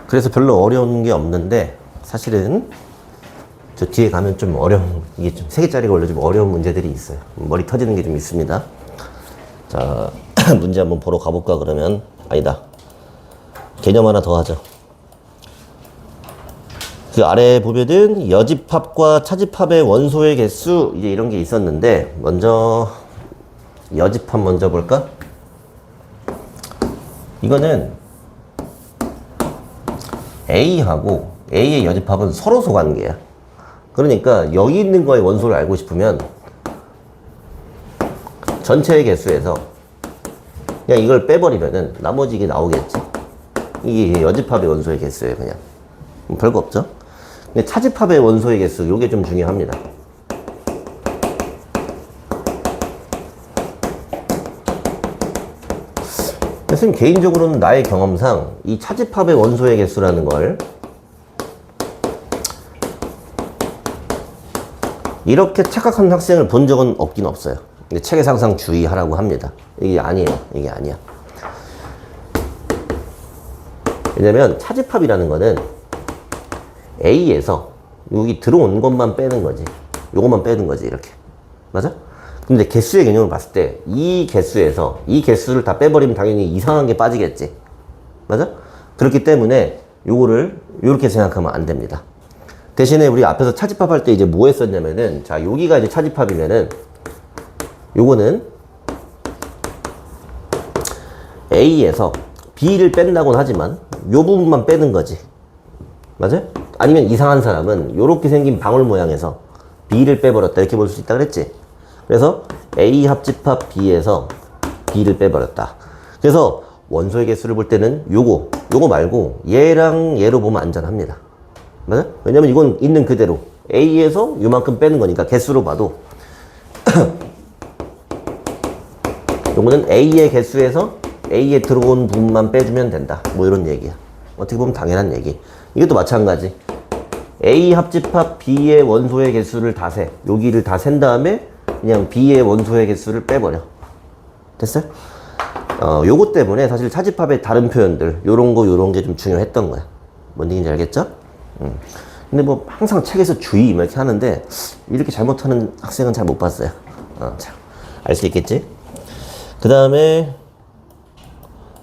그래서 별로 어려운 게 없는데 사실은 저 뒤에 가면 좀 어려운, 이게 좀 3개짜리가 원래 좀 어려운 문제들이 있어요. 머리 터지는 게 좀 있습니다. 자, 문제 한번 보러 가볼까 그러면. 아니다, 개념 하나 더 하죠. 그 아래에 보면은 여집합과 차집합의 원소의 개수, 이제 이런 게 있었는데, 먼저 여집합 먼저 볼까? 이거는 A하고 A의 여집합은 서로소 관계야. 그러니까 여기 있는 거의 원소를 알고 싶으면 전체의 개수에서 그냥 이걸 빼버리면은 나머지 이게 나오겠지. 이게 여집합의 원소의 개수예요, 그냥. 별거 없죠? 근데 차집합의 원소의 개수, 요게 좀 중요합니다. 선생님 개인적으로는 나의 경험상 이 차집합의 원소의 개수라는 걸 이렇게 착각하는 학생을 본 적은 없긴 없어요. 근데 책에서 항상 주의하라고 합니다. 이게 아니에요. 이게 아니야. 왜냐면 차집합이라는 거는 A에서 여기 들어온 것만 빼는 거지. 요것만 빼는 거지, 이렇게. 맞아? 근데 개수의 개념을 봤을 때 이 개수에서 이 개수를 다 빼버리면 당연히 이상한 게 빠지겠지. 맞아? 그렇기 때문에 요거를 요렇게 생각하면 안 됩니다. 대신에 우리 앞에서 차집합 할 때 이제 뭐 했었냐면은, 자, 여기가 이제 차집합이면은 요거는 A에서 B를 뺀다고는 하지만 요 부분만 빼는 거지. 맞아요? 아니면 이상한 사람은 요렇게 생긴 방울 모양에서 B를 빼버렸다, 이렇게 볼 수 있다 그랬지. 그래서 A 합집합 B에서 B를 빼버렸다. 그래서 원소의 개수를 볼 때는 요거 말고 얘랑 얘로 보면 안전합니다. 맞아? 왜냐면 이건 있는 그대로 A에서 요만큼 빼는 거니까 개수로 봐도 요거는 A의 개수에서 A에 들어온 부분만 빼주면 된다. 뭐 이런 얘기야. 어떻게 보면 당연한 얘기. 이것도 마찬가지. A 합집합 B의 원소의 개수를 다 세. 여기를 다 센 다음에 그냥 B의 원소의 개수를 빼버려. 됐어요? 요것 때문에 사실 차집합의 다른 표현들, 요런 게 좀 중요했던 거야. 뭔 얘기인지 알겠죠? 근데 뭐 항상 책에서 주의 이렇게 하는데 이렇게 잘못하는 학생은 잘 못 봤어요. 자, 알 수 있겠지? 그 다음에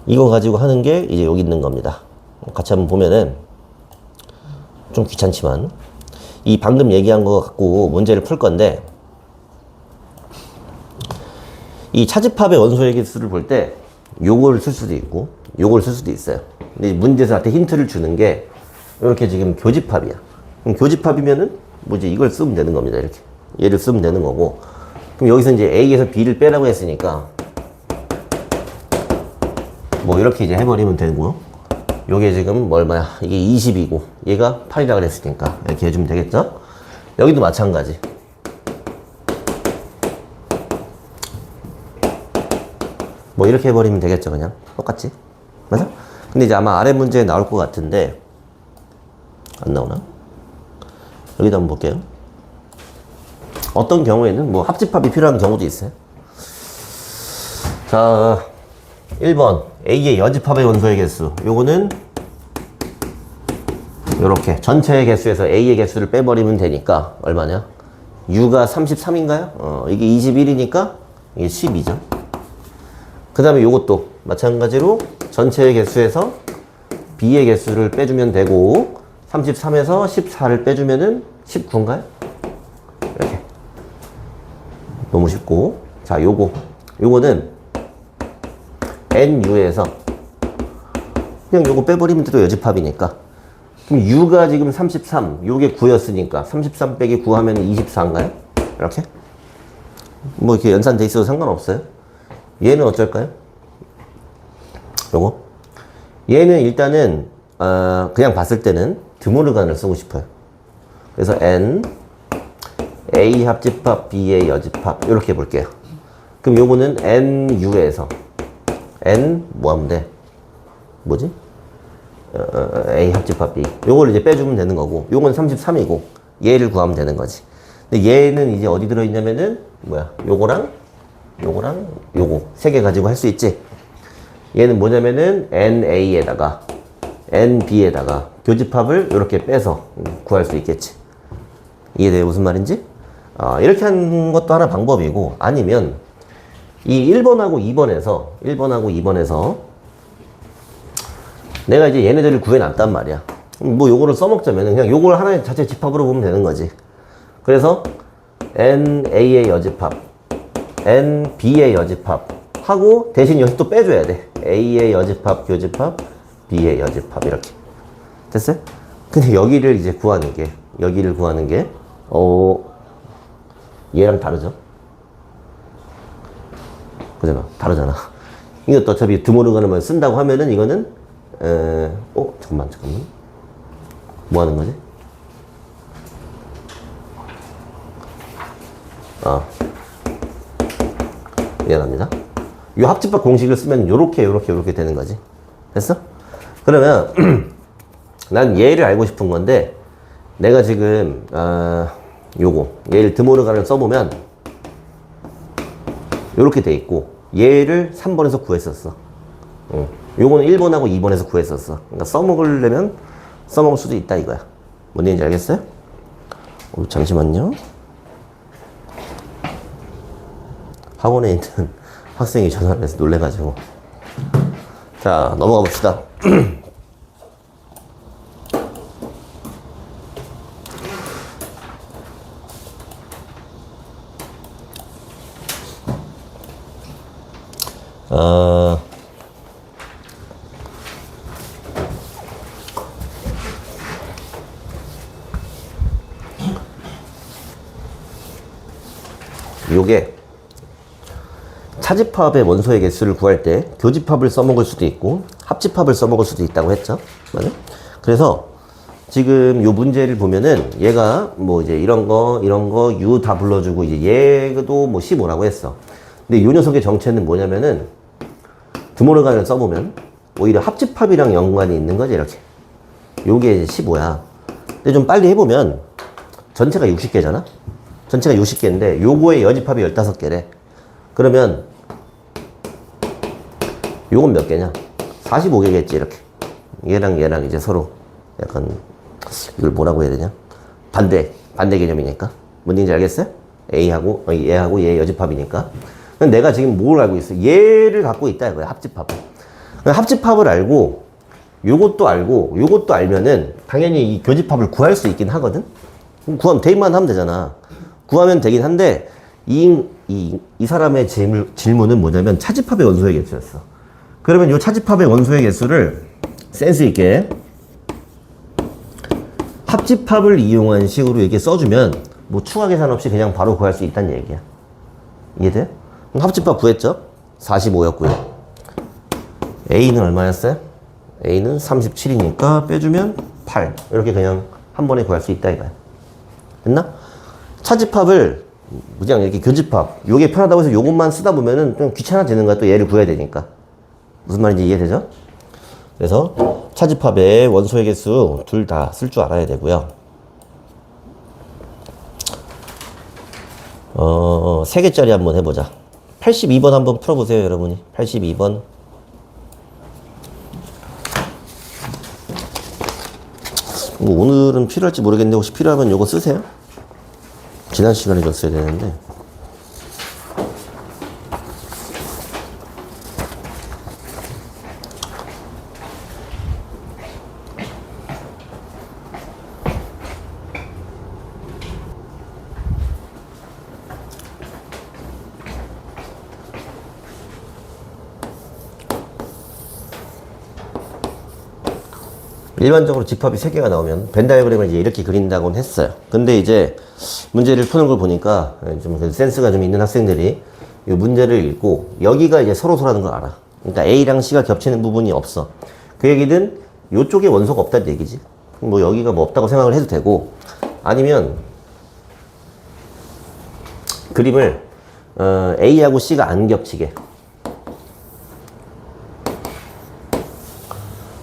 이거 가지고 하는 게 이제 여기 있는 겁니다. 같이 한번 보면은 좀 귀찮지만 이 방금 얘기한 거 갖고 문제를 풀 건데, 이 차집합의 원소의 개수를 볼 때 요걸 쓸 수도 있고 요걸 쓸 수도 있어요. 근데 문제에서 나한테 힌트를 주는 게 이렇게 지금 교집합이야. 그럼 교집합이면은 뭐지, 이걸 쓰면 되는 겁니다. 이렇게 얘를 쓰면 되는 거고, 그럼 여기서 이제 A에서 B를 빼라고 했으니까 뭐 이렇게 이제 해버리면 되고요. 요게 지금 얼마야? 이게 20이고 얘가 8이라 그랬으니까 이렇게 해주면 되겠죠? 여기도 마찬가지. 뭐 이렇게 해버리면 되겠죠, 그냥. 똑같지? 맞아? 근데 이제 아마 아래 문제에 나올 것 같은데 안 나오나? 여기도 한번 볼게요. 어떤 경우에는 뭐 합집합이 필요한 경우도 있어요. 자, 1번 A의 여집합의 원소의 개수. 요거는 요렇게 전체의 개수에서 A의 개수를 빼버리면 되니까 얼마냐? U가 33인가요? 이게 21이니까 이게 12죠. 그 다음에 요것도 마찬가지로 전체의 개수에서 B의 개수를 빼주면 되고, 33에서 14를 빼주면은 19인가요? 이렇게. 너무 쉽고. 자, 요거는 NU에서 그냥 요거 빼버리면 또 여집합이니까. 그럼 U가 지금 33, 요게 9였으니까 33 빼기 9 하면 24인가요? 이렇게? 뭐 이렇게 연산돼 있어도 상관없어요. 얘는 어쩔까요? 요거? 얘는 일단은 그냥 봤을 때는 드모르간을 쓰고 싶어요. 그래서 N A 합집합 B의 여집합 이렇게 볼게요. 그럼 요거는 NU에서 N 뭐 하면 돼? 뭐지? A 합집합 B. 요걸 이제 빼주면 되는 거고, 요건 33이고 얘를 구하면 되는 거지. 근데 얘는 이제 어디 들어있냐면은 뭐야? 요거랑 요거 세 개 가지고 할 수 있지. 얘는 뭐냐면은 NA에다가 NB에다가 교집합을 이렇게 빼서 구할 수 있겠지. 이해돼요? 무슨 말인지? 이렇게 하는 것도 하나 방법이고, 아니면 이 1번하고 2번에서 내가 이제 얘네들을 구해놨단 말이야. 뭐 요거를 써먹자면 그냥 요걸 하나의 자체 집합으로 보면 되는 거지. 그래서 NA의 여집합, NB의 여집합 하고 대신 여기 또 빼줘야 돼. A의 여집합, 교집합, B의 여집합 이렇게. 됐어요? 근데 여기를 이제 구하는 게 얘랑 다르죠? 그잖아. 다르잖아. 이것도 어차피 드모르간을 쓴다고 하면은 이거는 잠깐만. 뭐 하는 거지? 미안합니다. 이 합집합 공식을 쓰면 요렇게 되는 거지. 됐어? 그러면 난 얘를 알고 싶은 건데 내가 지금 얘를 드모르간을 써보면 요렇게 돼 있고 얘를 3번에서 구했었어. 요거는 1번하고 2번에서 구했었어. 그러니까 써먹을 수도 있다 이거야. 뭔 얘기인지 알겠어요? 잠시만요. 학원에 있는 학생이 전화를 해서 놀래가지고. 자, 넘어가 봅시다. 요게 차집합의 원소의 개수를 구할 때 교집합을 써먹을 수도 있고 합집합을 써먹을 수도 있다고 했죠. 맞아요? 그래서 지금 요 문제를 보면은 얘가 뭐 이제 이런 거 U 다 불러주고 이제 얘도 뭐 15라고 했어. 근데 요 녀석의 정체는 뭐냐면은 드모르간을 써보면 오히려 합집합이랑 연관이 있는 거지 이렇게. 요게 이제 15야. 근데 좀 빨리 해보면 전체가 60개잖아? 전체가 60개인데 요거의 여집합이 15개래. 그러면 요건 몇 개냐? 45개겠지 이렇게. 얘랑 이제 서로 약간 이걸 뭐라고 해야 되냐? 반대 개념이니까. 뭔 얘기인지 알겠어요? 얘하고 얘의 여집합이니까. 내가 지금 뭘 알고 있어? 얘를 갖고 있다 이거야. 합집합을. 합집합을 알고 요것도 알면은 당연히 이 교집합을 구할 수 있긴 하거든. 구하면 대입만 하면 되잖아. 구하면 되긴 한데 이 사람의 질문은 뭐냐면 차집합의 원소의 개수였어. 그러면 이 차집합의 원소의 개수를 센스 있게 합집합을 이용한 식으로 이렇게 써주면 뭐 추가 계산 없이 그냥 바로 구할 수 있다는 얘기야. 이해돼? 합집합 구했죠? 45였고요. A는 얼마였어요? A는 37이니까 빼주면 8. 이렇게 그냥 한 번에 구할 수 있다 이거야. 됐나? 차집합을 그냥 이렇게 교집합 요게 편하다고 해서 요것만 쓰다 보면은 좀 귀찮아지는 거야. 또 얘를 구해야 되니까. 무슨 말인지 이해되죠? 그래서 차집합의 원소의 개수 둘 다 쓸 줄 알아야 되고요. 3개짜리 한번 해보자. 82번 한번 풀어보세요 여러분이. 82번. 뭐 오늘은 필요할지 모르겠는데 혹시 필요하면 요거 쓰세요. 지난 시간에 줬어야 되는데. 일반적으로 집합이 3개가 나오면 벤 다이어그램을 이제 이렇게 그린다고는 했어요. 근데 이제 문제를 푸는 걸 보니까 좀 센스가 좀 있는 학생들이 이 문제를 읽고 여기가 이제 서로서라는 걸 알아. 그러니까 A랑 C가 겹치는 부분이 없어. 그 얘기는 이쪽에 원소가 없다는 얘기지. 뭐 여기가 뭐 없다고 생각을 해도 되고, 아니면 그림을 A하고 C가 안 겹치게.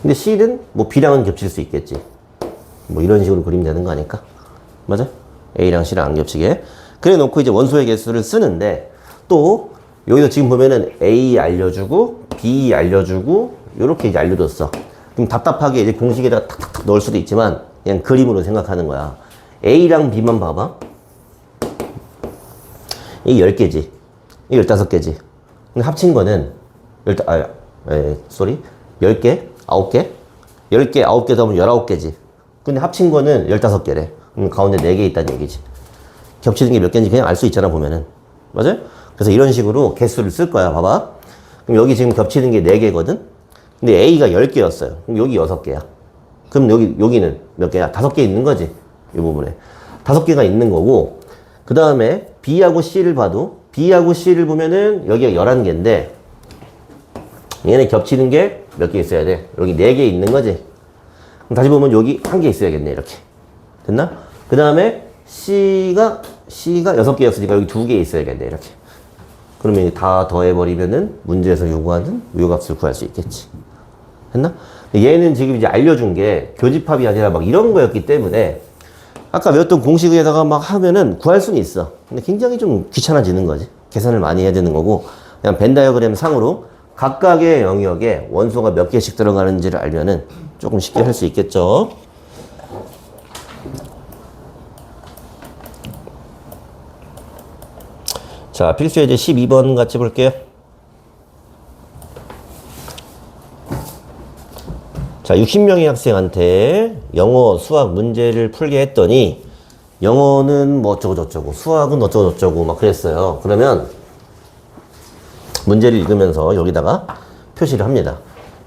근데 C는 뭐 B랑은 겹칠 수 있겠지. 뭐 이런 식으로 그리면 되는 거 아닐까? 맞아? A랑 C랑 안 겹치게. 그래 놓고 이제 원소의 개수를 쓰는데, 또 여기서 지금 보면은 A 알려주고 B 알려주고 요렇게 이제 알려줬어. 그럼 답답하게 이제 공식에다가 탁탁탁 넣을 수도 있지만 그냥 그림으로 생각하는 거야. A랑 B만 봐봐. 이게 10개지. 이게 15개지. 근데 합친 거는 10개, 9개? 10개, 9개 더하면 19개지. 근데 합친 거는 15개래. 가운데 4개 있다는 얘기지. 겹치는 게 몇 개인지 그냥 알 수 있잖아, 보면은. 맞아요? 그래서 이런 식으로 개수를 쓸 거야, 봐봐. 그럼 여기 지금 겹치는 게 4개거든? 근데 A가 10개였어요. 그럼 여기 6개야. 그럼 여기는 몇 개야? 5개 있는 거지. 이 부분에. 5개가 있는 거고, 그 다음에 B하고 C를 봐도, B하고 C를 보면은 여기가 11개인데, 얘네 겹치는 게 몇 개 있어야 돼? 여기 4개 있는 거지. 그럼 다시 보면 여기 1개 있어야겠네, 이렇게. 됐나? 그 다음에 C가 6개였으니까 여기 2개 있어야겠네, 이렇게. 그러면 다 더해버리면은 문제에서 요구하는 우유값을 구할 수 있겠지. 됐나? 얘는 지금 이제 알려준 게 교집합이 아니라 막 이런 거였기 때문에 아까 외웠던 공식에다가 막 하면은 구할 수는 있어. 근데 굉장히 좀 귀찮아지는 거지. 계산을 많이 해야 되는 거고, 그냥 벤 다이어그램 상으로 각각의 영역에 원소가 몇 개씩 들어가는지를 알면은 조금 쉽게 할 수 있겠죠. 자, 필수 예제 12번 같이 볼게요. 자, 60명의 학생한테 영어, 수학 문제를 풀게 했더니 영어는 뭐 어쩌고저쩌고, 수학은 어쩌고저쩌고 막 그랬어요. 그러면 문제를 읽으면서 여기다가 표시를 합니다.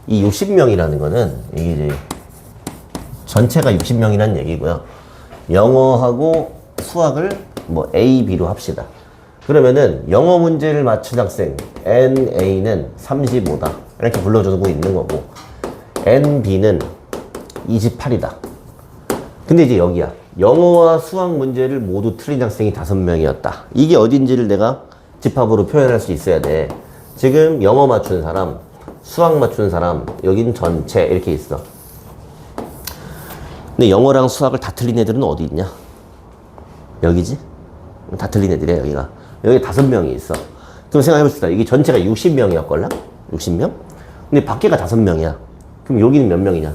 이 60명이라는 거는 이게 이제 전체가 60명이라는 얘기고요. 영어하고 수학을 뭐 A, B로 합시다. 그러면은 영어 문제를 맞춘 학생 NA는 35다. 이렇게 불러주고 있는 거고 NB는 28이다. 근데 이제 여기야. 영어와 수학 문제를 모두 틀린 학생이 5명이었다. 이게 어딘지를 내가 집합으로 표현할 수 있어야 돼. 지금 영어 맞춘 사람, 수학 맞춘 사람, 여긴 전체 이렇게 있어. 근데 영어랑 수학을 다 틀린 애들은 어디 있냐? 여기지? 다 틀린 애들이야, 여기가. 여기 5명이 있어. 그럼 생각해봅시다. 이게 전체가 60명이었걸라? 60명? 근데 밖에가 5명이야. 그럼 여기는 몇 명이냐?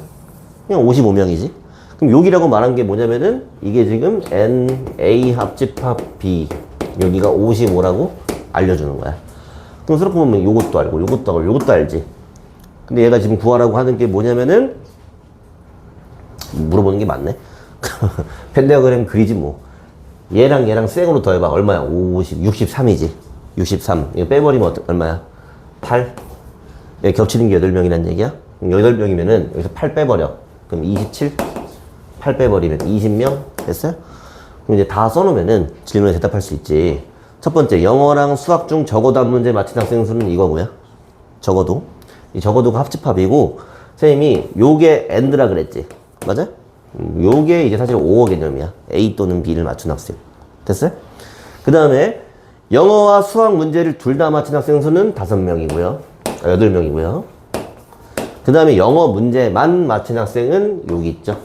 그냥 55명이지. 그럼 여기라고 말한 게 뭐냐면은 이게 지금 NA 합집합 B 여기가 55라고 알려주는 거야. 그럼 그렇게 보면 요것도 알고 요것도 알고 요것도 알지. 근데 얘가 지금 구하라고 하는 게 뭐냐면은 물어보는 게 맞네. 펜다그램 그리지 뭐. 얘랑 쌩으로 더해봐. 얼마야? 50, 63이지. 63. 이거 빼버리면 얼마야? 8. 얘 겹치는 게 8명이란 얘기야? 8명이면은 여기서 8 빼버려. 그럼 27? 8 빼버리면 20명? 됐어요? 그럼 이제 다 써놓으면은 질문에 대답할 수 있지. 첫 번째, 영어랑 수학 중 적어도 한 문제 맞힌 학생 수는 이거고요. 적어도. 이 적어도가 합집합이고, 선생님이 요게 AND라 그랬지. 맞아? 요게 이제 사실 5어 개념이야. A 또는 B를 맞춘 학생. 됐어요? 그 다음에 영어와 수학 문제를 둘 다 맞힌 학생 수는 5명이고요. 8명이고요. 그 다음에 영어 문제만 맞힌 학생은 여기 있죠.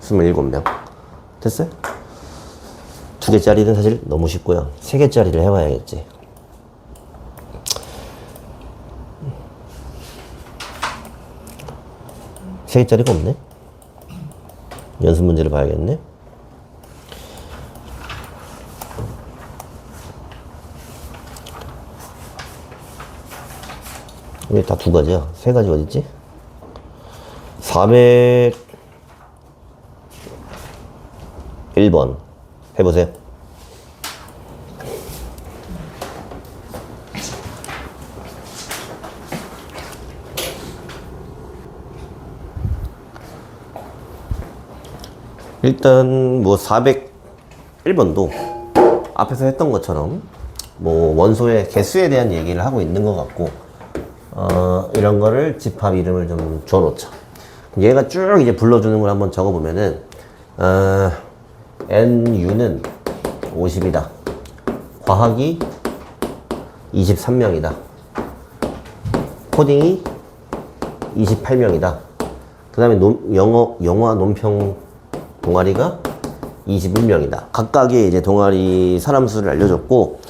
27명. 됐어요? 2개짜리는 사실 너무 쉽고요. 3개짜리를 해봐야겠지. 세 개짜리가 없네. 연습 문제를 봐야겠네. 왜 다 2가지야? 3가지 어딨지? 401번 해보세요. 일단 뭐 401번도 앞에서 했던 것처럼 뭐 원소의 개수에 대한 얘기를 하고 있는 것 같고 이런 거를 집합 이름을 좀 줘놓자. 얘가 쭉 이제 불러주는 걸 한번 적어보면은 NU는 50이다. 과학이 23명이다. 코딩이 28명이다. 그 다음에 영화 논평 동아리가 21명이다. 각각의 이제 동아리 사람 수를 알려줬고,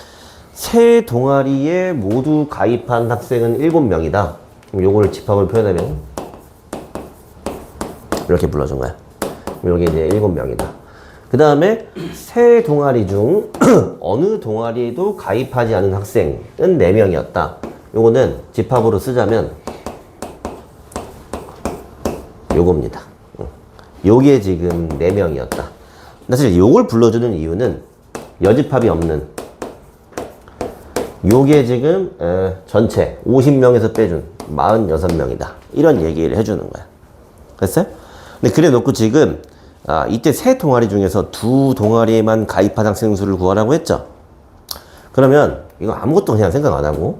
세 동아리에 모두 가입한 학생은 7명이다. 그럼 요걸 집합을 표현하면 이렇게 불러준 거야. 여기 이제 7명이다. 그 다음에 세 동아리 중 어느 동아리에도 가입하지 않은 학생은 4명이었다. 요거는 집합으로 쓰자면 요겁니다. 요게 지금 4명이었다. 사실 요걸 불러주는 이유는 여집합이 없는 요게 지금 전체 50명에서 빼준 46명이다. 이런 얘기를 해주는 거야. 됐어요? 근데 그래 놓고 지금 이때 세 동아리 중에서 2동아리에만 가입한 학생 수를 구하라고 했죠. 그러면 이거 아무것도 그냥 생각 안 하고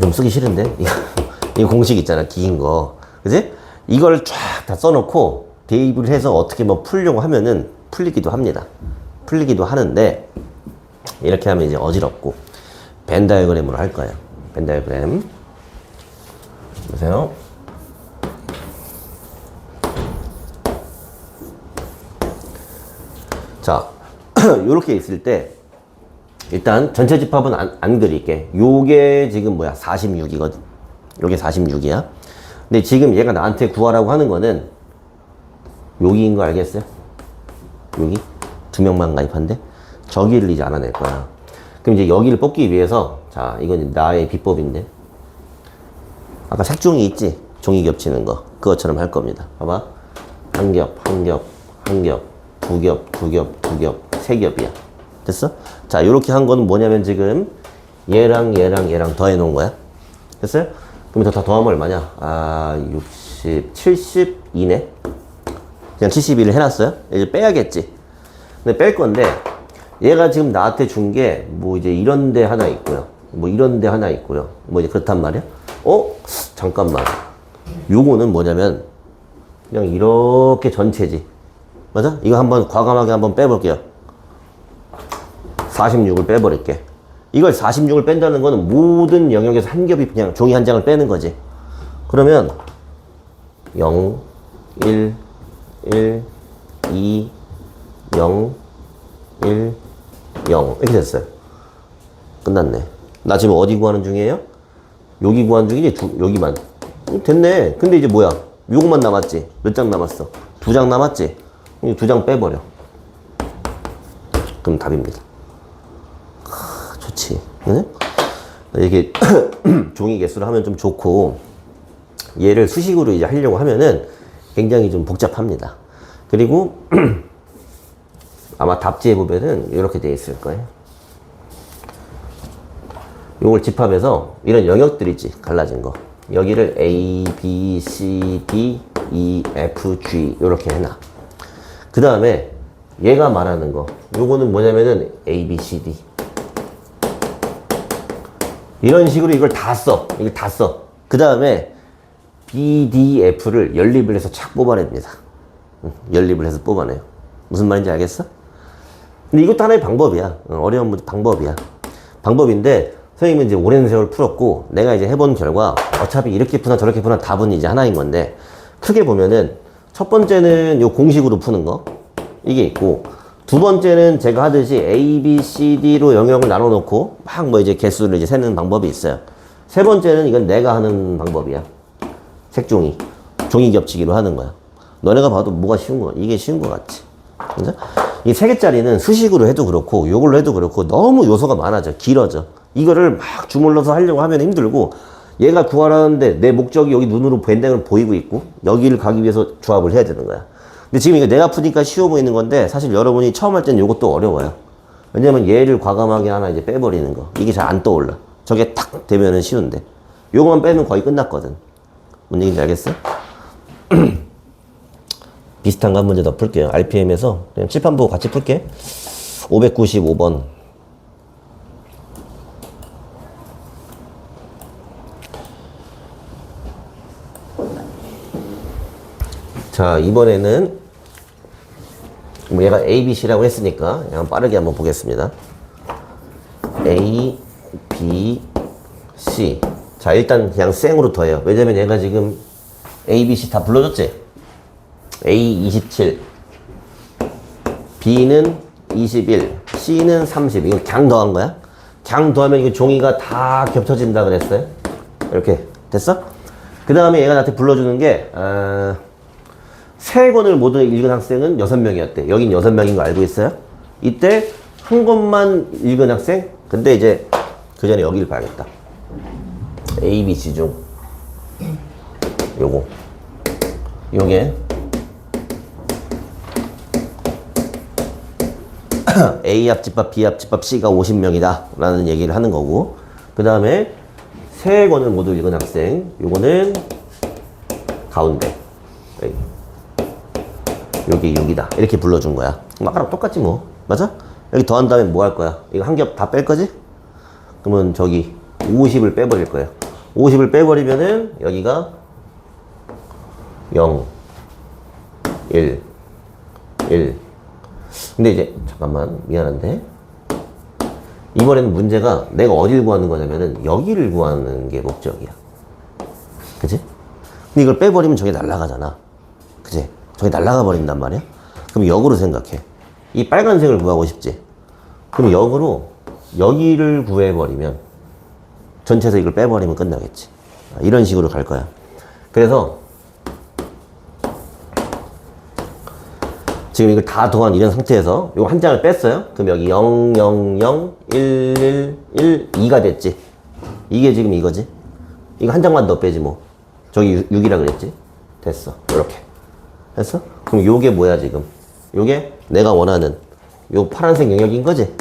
좀 쓰기 싫은데 이거 공식 있잖아, 긴 거, 그지? 이걸 쫙 다 써놓고 대입을 해서 어떻게 뭐 풀려고 하면은 풀리기도 합니다. 풀리기도 하는데 이렇게 하면 이제 어지럽고 벤 다이어그램으로 할 거예요. 벤 다이어그램 보세요. 자, 요렇게 있을 때 일단 전체 집합은 안 그릴게. 요게 지금 뭐야? 46이거든. 요게 46이야. 근데 지금 얘가 나한테 구하라고 하는 거는 여기인 거 알겠어요? 여기 2명만 가입한데 저기를 이제 알아낼 거야. 그럼 이제 여기를 뽑기 위해서, 자, 이건 나의 비법인데 아까 색종이 있지? 종이 겹치는 거, 그것처럼 할 겁니다. 봐봐. 한 겹, 한 겹, 한 겹, 두 겹, 두 겹, 두 겹, 세 겹이야. 됐어? 자, 요렇게 한 거는 뭐냐면 지금 얘랑 얘랑 얘랑 더해 놓은 거야. 됐어요? 그럼 다 더하면 얼마냐? 60, 72네? 그냥 71을 해놨어요? 이제 빼야겠지. 근데 뺄 건데, 얘가 지금 나한테 준 게, 뭐 이제 이런 데 하나 있고요. 뭐 이런 데 하나 있고요. 뭐 이제 그렇단 말이야? 잠깐만. 요거는 뭐냐면, 그냥 이렇게 전체지. 맞아? 이거 한번 과감하게 한번 빼볼게요. 46을 빼버릴게. 이걸 46을 뺀다는 거는 모든 영역에서 한 겹이 그냥 종이 한 장을 빼는 거지. 그러면 0, 1, 1, 2, 0, 1, 0 이렇게 됐어요. 끝났네. 나 지금 어디 구하는 중이에요? 여기 구하는 중이지? 여기만. 됐네. 근데 이제 뭐야? 요것만 남았지? 몇 장 남았어? 2장 남았지? 2장 빼버려. 그럼 답입니다. 좋지. 응? 이게 종이 개수를 하면 좀 좋고, 얘를 수식으로 이제 하려고 하면은 굉장히 좀 복잡합니다. 그리고 아마 답지에 보면은 이렇게 되어 있을 거예요. 요걸 집합해서 이런 영역들 있지, 갈라진 거. 여기를 A, B, C, D, E, F, G 이렇게 해놔. 그 다음에 얘가 말하는 거, 요거는 뭐냐면은 A, B, C, D 이런 식으로 이걸 다 써. 이걸 다 써. 그 다음에 B, D, F를 연립을 해서 착 뽑아냅니다. 연립을 해서 뽑아내요. 무슨 말인지 알겠어? 근데 이것도 하나의 방법이야. 어려운 문제 방법이야. 방법인데 선생님은 이제 오랜 세월 풀었고 내가 이제 해본 결과 어차피 이렇게 푸나 저렇게 푸나 답은 이제 하나인 건데, 크게 보면은 첫 번째는 요 공식으로 푸는 거 이게 있고, 두 번째는 제가 하듯이 A, B, C, D로 영역을 나눠 놓고 막 뭐 이제 개수를 이제 세는 방법이 있어요. 세 번째는 이건 내가 하는 방법이야. 색종이, 종이 겹치기로 하는 거야. 너네가 봐도 뭐가 쉬운 거야? 이게 쉬운 거 같지? 그죠? 이 3개짜리는 수식으로 해도 그렇고 요걸로 해도 그렇고 너무 요소가 많아져. 길어져. 이거를 막 주물러서 하려고 하면 힘들고, 얘가 구하라는데 내 목적이 여기 눈으로 밴댕을 보이고 있고 여기를 가기 위해서 조합을 해야 되는 거야. 근데 지금 이거 내가 푸니까 쉬워 보이는 건데 사실 여러분이 처음 할 때는 이것도 어려워요. 왜냐면 얘를 과감하게 하나 이제 빼버리는 거. 이게 잘 안 떠올라. 저게 탁 되면은 쉬운데 요거만 빼면 거의 끝났거든. 뭔 얘기인지 알겠어? 비슷한 거 한 문제 더 풀게요. RPM에서 그냥 칠판 보고 같이 풀게. 595번. 자, 이번에는 뭐 얘가 A, B, C라고 했으니까 그냥 빠르게 한번 보겠습니다. A, B, C. 자, 일단 그냥 생으로 더해요. 왜냐면 얘가 지금 A, B, C 다 불러줬지? A 27, B는 21, C는 30. 이거 그냥 더한 거야? 그냥 더하면 이거 종이가 다 겹쳐진다 그랬어요? 이렇게 됐어? 그 다음에 얘가 나한테 불러주는 게, 세 권을 모두 읽은 학생은 6명이었대. 여긴 6명인 거 알고 있어요? 이때 한 권만 읽은 학생? 근데 이제 그 전에 여기를 봐야겠다. A, B, C 중 요게 A 합집합, B 합집합, C가 50명이다 라는 얘기를 하는 거고, 그 다음에 세 권을 모두 읽은 학생, 요거는 가운데 여기 6이다 이렇게 불러준 거야. 아까랑 똑같지 뭐. 맞아? 여기 더한 다음에 뭐 할 거야? 이거 한 겹 다 뺄 거지? 그러면 저기 50을 빼버릴 거예요. 50을 빼버리면은 여기가 0, 1, 1. 근데 이제 잠깐만 미안한데 이번에는 문제가 내가 어디를 구하는 거냐면은 여기를 구하는 게 목적이야. 그치? 근데 이걸 빼버리면 저게 날아가잖아. 그치? 저게 날아가 버린단 말이야? 그럼 역으로 생각해. 이 빨간색을 구하고 싶지? 그럼 역으로 여기를 구해버리면 전체에서 이걸 빼버리면 끝나겠지. 이런 식으로 갈 거야. 그래서 지금 이걸 다 더한 이런 상태에서 이거 한 장을 뺐어요. 그럼 여기 0, 0, 0, 1, 1, 1, 2가 됐지. 이게 지금 이거지. 이거 한 장만 더 빼지 뭐. 저기 6이라 그랬지. 됐어. 이렇게. 됐어? 그럼 요게 뭐야 지금? 요게 내가 원하는 요 파란색 영역인 거지?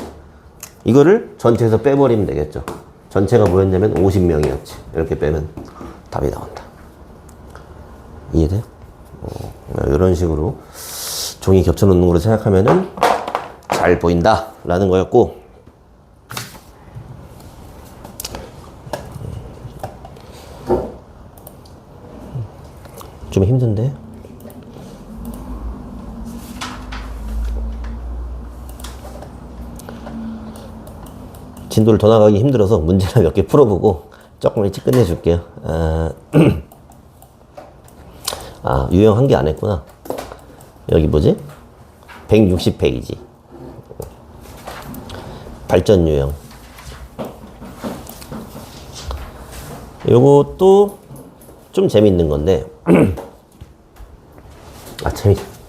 이거를 전체에서 빼버리면 되겠죠. 전체가 뭐였냐면 50명이었지. 이렇게 빼면 답이 나온다. 이해돼? 이런 식으로 종이 겹쳐놓는 걸로 생각하면은 잘 보인다 라는 거였고, 좀 힘든데? 진도를 더 나가기 힘들어서 문제나 몇 개 풀어보고 조금 일찍 끝내줄게요. 유형 한 개 안 했구나. 여기 뭐지? 160페이지. 발전 유형. 요것도 좀 재밌는 건데,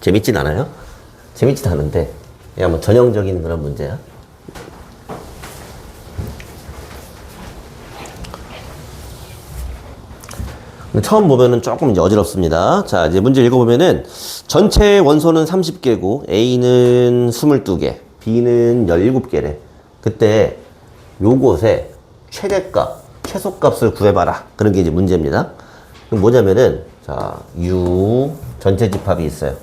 재밌진 않아요? 재밌진 않은데, 그냥 뭐 전형적인 그런 문제야. 처음 보면은 조금 이제 어지럽습니다. 자, 이제 문제 읽어보면은 전체 원소는 30개고 A는 22개, B는 17개래. 그때 요것에 최대값, 최소값을 구해봐라. 그런 게 이제 문제입니다. 그럼 뭐냐면은, 자, U 전체 집합이 있어요.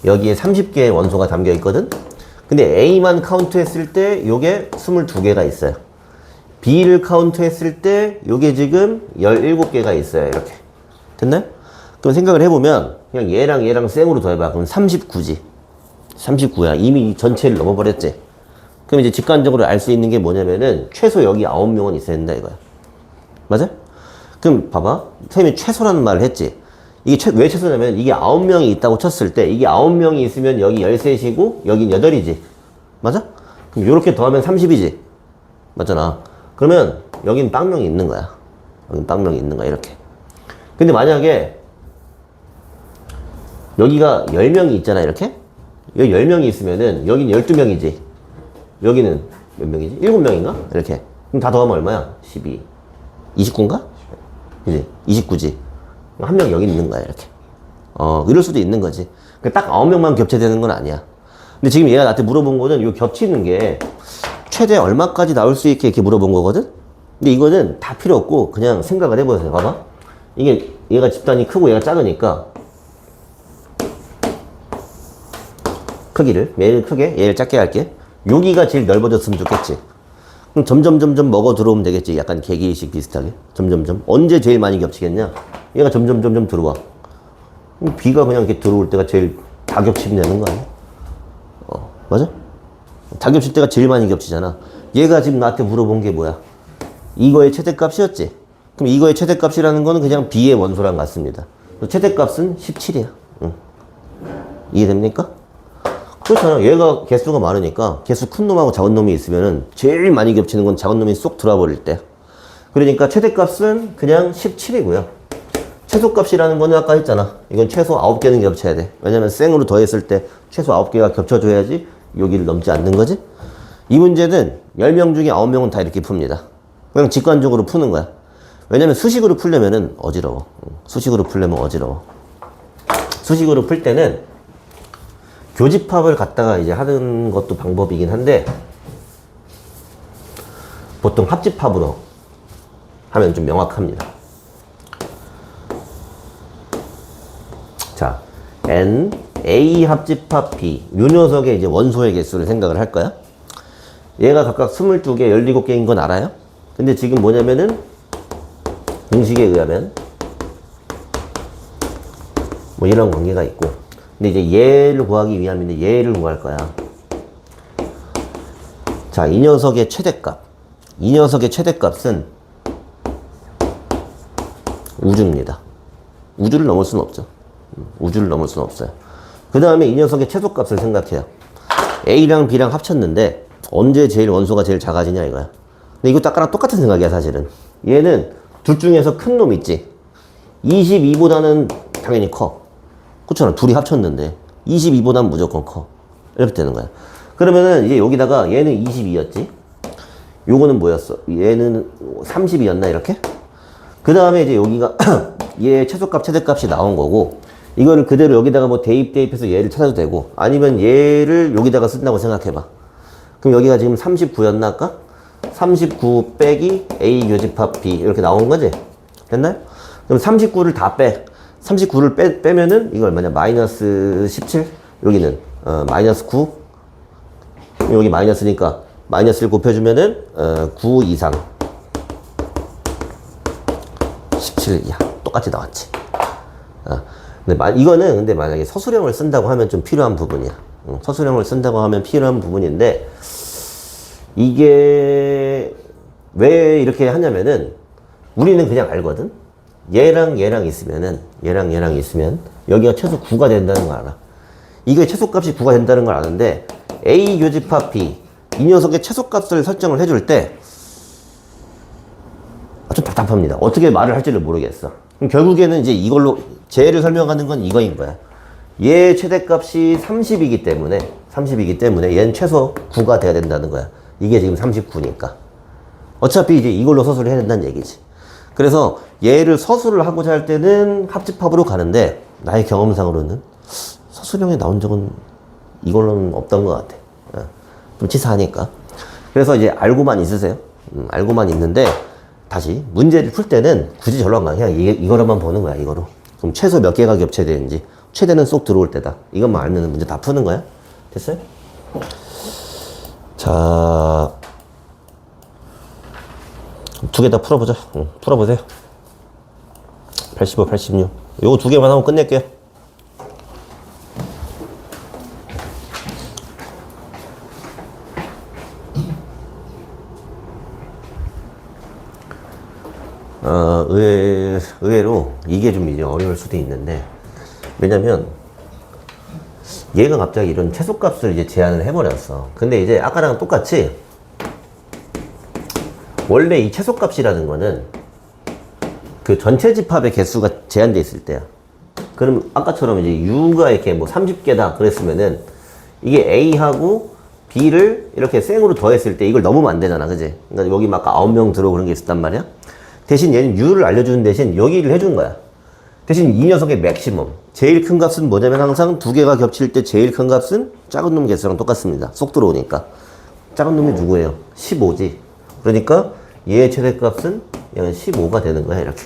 여기에 30개의 원소가 담겨 있거든? 근데 A만 카운트했을 때 요게 22개가 있어요. B를 카운트했을 때 요게 지금 17개가 있어요. 이렇게. 됐나요? 그럼 생각을 해보면 그냥 얘랑 쌩으로 더해봐. 그럼 39지. 39야. 이미 전체를 넘어버렸지. 그럼 이제 직관적으로 알 수 있는 게 뭐냐면은 최소 여기 9명은 있어야 된다 이거야. 맞아? 그럼 봐봐. 선생님이 최소라는 말을 했지. 이게 왜 최소냐면 이게 9명이 있다고 쳤을 때 이게 9명이 있으면 여기 13이고 여긴 8이지. 맞아? 그럼 요렇게 더하면 30이지. 맞잖아. 그러면 여긴 빵명이 있는 거야. 여긴 빵명이 있는 거야. 이렇게. 근데 만약에 여기가 10명이 있잖아. 이렇게. 여기 10명이 있으면은 여긴 12명이지. 여기는 몇 명이지? 7명인가? 이렇게. 그럼 다 더하면 얼마야? 12. 29인가? 그지? 29지. 한 명 여기 있는 거야. 이렇게. 이럴 수도 있는 거지. 딱 9명만 겹쳐야 되는 건 아니야. 근데 지금 얘가 나한테 물어본 거는 이 겹치는 게 최대 얼마까지 나올 수 있게 이렇게 물어본 거거든? 근데 이거는 다 필요 없고 그냥 생각을 해보세요. 봐봐. 이게 얘가 집단이 크고 얘가 작으니까 크기를 얘를 크게 얘를 작게 할게. 여기가 제일 넓어졌으면 좋겠지. 그럼 점점 먹어 들어오면 되겠지. 약간 개기식 비슷하게 점점점. 언제 제일 많이 겹치겠냐? 얘가 점점 들어와. 그럼 B가 그냥 이렇게 들어올 때가 제일 다 겹치면 되는 거 아니야? 맞아? 다 겹칠 때가 제일 많이 겹치잖아. 얘가 지금 나한테 물어본 게 뭐야? 이거의 최대값이었지? 그럼 이거의 최대값이라는 거는 그냥 B의 원소랑 같습니다. 최대값은 17이야. 응. 이해됩니까? 그렇잖아. 얘가 개수가 많으니까 개수 큰 놈하고 작은 놈이 있으면은 제일 많이 겹치는 건 작은 놈이 쏙 들어와 버릴 때. 그러니까 최대값은 그냥 17이고요. 최소값이라는 거는 아까 했잖아. 이건 최소 9개는 겹쳐야 돼. 왜냐면 쌩으로 더했을 때 최소 9개가 겹쳐줘야지 여기를 넘지 않는 거지. 이 문제는 10명 중에 9명은 다 이렇게 풉니다. 그냥 직관적으로 푸는 거야. 왜냐면 수식으로 풀려면은 어지러워. 수식으로 풀려면 어지러워. 수식으로 풀 때는 교집합을 갖다가 이제 하는 것도 방법이긴 한데 보통 합집합으로 하면 좀 명확합니다. 자, n, a 합집합 b 요 녀석의 이제 원소의 개수를 생각을 할 거야. 얘가 각각 22개, 17개인 건 알아요? 근데 지금 뭐냐면은 공식에 의하면 뭐 이런 관계가 있고, 근데 이제 얘를 구하기 위함인데 얘를 구할 거야. 자, 이 녀석의 최대값. 이 녀석의 최대값은 우주입니다. 우주를 넘을 수는 없죠. 우주를 넘을 수는 없어요. 그 다음에 이 녀석의 최소값을 생각해요. A랑 B랑 합쳤는데 언제 제일 원소가 제일 작아지냐 이거야. 근데 이거 아까랑 똑같은 생각이야 사실은. 얘는 둘 중에서 큰 놈 있지. 22보다는 당연히 커. 그렇잖아. 둘이 합쳤는데 22보다는 무조건 커. 이렇게 되는 거야. 그러면은 이제 여기다가 얘는 22였지. 요거는 뭐였어? 얘는 30이었나 이렇게? 그 다음에 이제 여기가 얘 최소값 최대값이 나온 거고, 이거를 그대로 여기다가 뭐 대입해서 얘를 찾아도 되고, 아니면 얘를 여기다가 쓴다고 생각해봐. 그럼 여기가 지금 39였나 아까? 39 빼기 A 교집합 B 이렇게 나온 거지? 됐나요? 그럼 39를 다 빼. 39를 빼면은 이거 얼마냐? 마이너스 17? 여기는 마이너스 9? 여기 마이너스니까 마이너스를 곱해주면은 9 이상 17, 야 똑같이 나왔지. 근데 이거는 근데 만약에 서술형을 쓴다고 하면 좀 필요한 부분이야. 서술형을 쓴다고 하면 필요한 부분인데, 이게 왜 이렇게 하냐면은 우리는 그냥 알거든. 얘랑 얘랑 있으면은 얘랑 있으면 여기가 최소 9가 된다는 걸 알아. 이게 최소값이 9가 된다는 걸 아는데, A 교집합 B 이 녀석의 최소값을 설정을 해줄 때 좀 답답합니다. 어떻게 말을 할지를 모르겠어. 그럼 결국에는 이제 이걸로 쟤를 설명하는 건 이거인 거야. 얘 최대값이 30이기 때문에 얘는 최소 9가 돼야 된다는 거야. 이게 지금 39니까. 어차피 이제 이걸로 서술을 해야 된다는 얘기지. 그래서 얘를 서술을 하고자 할 때는 합집합으로 가는데, 나의 경험상으로는 서술형에 나온 적은 이걸로는 없던 것 같아. 좀 치사하니까. 그래서 이제 알고만 있으세요. 알고만 있는데, 다시 문제를 풀 때는 굳이 절로 안 가. 그냥 이거로만 보는 거야, 이거로. 그럼 최소 몇 개가 겹쳐야 되는지, 최대는 쏙 들어올 때다. 이것만 알면 문제 다 푸는 거야. 됐어요? 자, 두 개 다 풀어보자. 풀어보세요. 85, 86. 요거 두 개만 하고 끝낼게요. 의외로 이게 좀 이제 어려울 수도 있는데, 왜냐면 얘가 갑자기 이런 최소값을 이제 제한을 해버렸어. 근데 이제 아까랑 똑같이 원래 이 최소값이라는 거는 그 전체 집합의 개수가 제한돼 있을 때야. 그럼 아까처럼 이제 U가 이렇게 뭐 30개다 그랬으면은 이게 A하고 B를 이렇게 쌩으로 더했을 때 이걸 넘으면 안 되잖아. 그지? 그러니까 여기 막 9명 들어오고 그런 게 있었단 말이야. 대신 얘는 U를 알려주는 대신 여기를 해준 거야. 대신 이 녀석의 맥시멈. 제일 큰 값은 뭐냐면 항상 두 개가 겹칠 때 제일 큰 값은 작은 놈 개수랑 똑같습니다. 쏙 들어오니까. 작은 놈이 누구예요? 15지. 그러니까 얘의 최대값은 얘는 15가 되는 거야, 이렇게.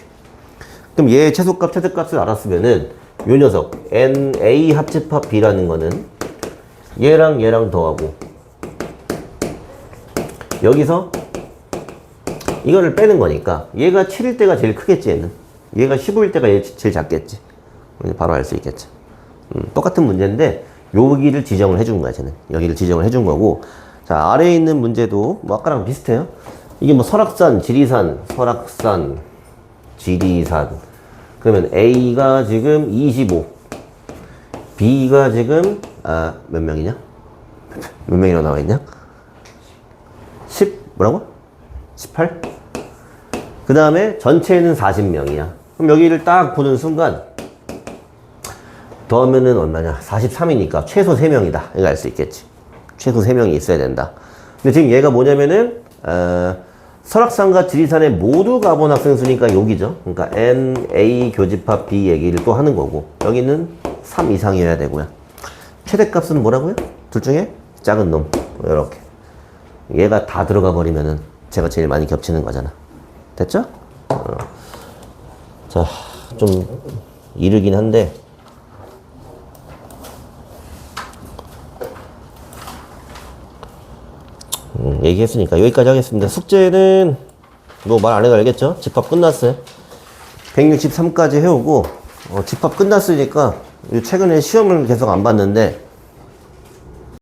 그럼 얘의 최소값, 최대값을 알았으면은 요 녀석 NA 합집합 B라는 거는 얘랑 얘랑 더하고 여기서 이거를 빼는 거니까 얘가 7일 때가 제일 크겠지, 얘는. 얘가 15일 때가 얘 제일 작겠지. 바로 알 수 있겠지. 똑같은 문제인데 여기를 지정을 해준 거야, 쟤는. 여기를 지정을 해준 거고. 자, 아래에 있는 문제도 뭐 아까랑 비슷해요. 이게 뭐 설악산, 지리산, 설악산, 지리산. 그러면 A가 지금 25, B가 지금 몇 명이냐? 몇 명이나 나와 있냐? 10 뭐라고? 18? 그 다음에 전체는 40명이야. 그럼 여기를 딱 보는 순간 더하면은 얼마냐? 43이니까 최소 3명이다. 이거 알 수 있겠지. 최소 3명이 있어야 된다. 근데 지금 얘가 뭐냐면은 설악산과 지리산에 모두 가본 학생 수니까 여기죠. 그러니까 N, A 교집합 B 얘기를 또 하는 거고 여기는 3 이상이어야 되고요. 최대값은 뭐라고요? 둘 중에 작은 놈. 이렇게 얘가 다 들어가 버리면은 제가 제일 많이 겹치는 거잖아. 됐죠? 자, 좀 이르긴 한데 얘기했으니까 여기까지 하겠습니다. 숙제는 뭐 말 안 해도 알겠죠? 집합 끝났어요. 163까지 해오고 집합 끝났으니까 최근에 시험을 계속 안 봤는데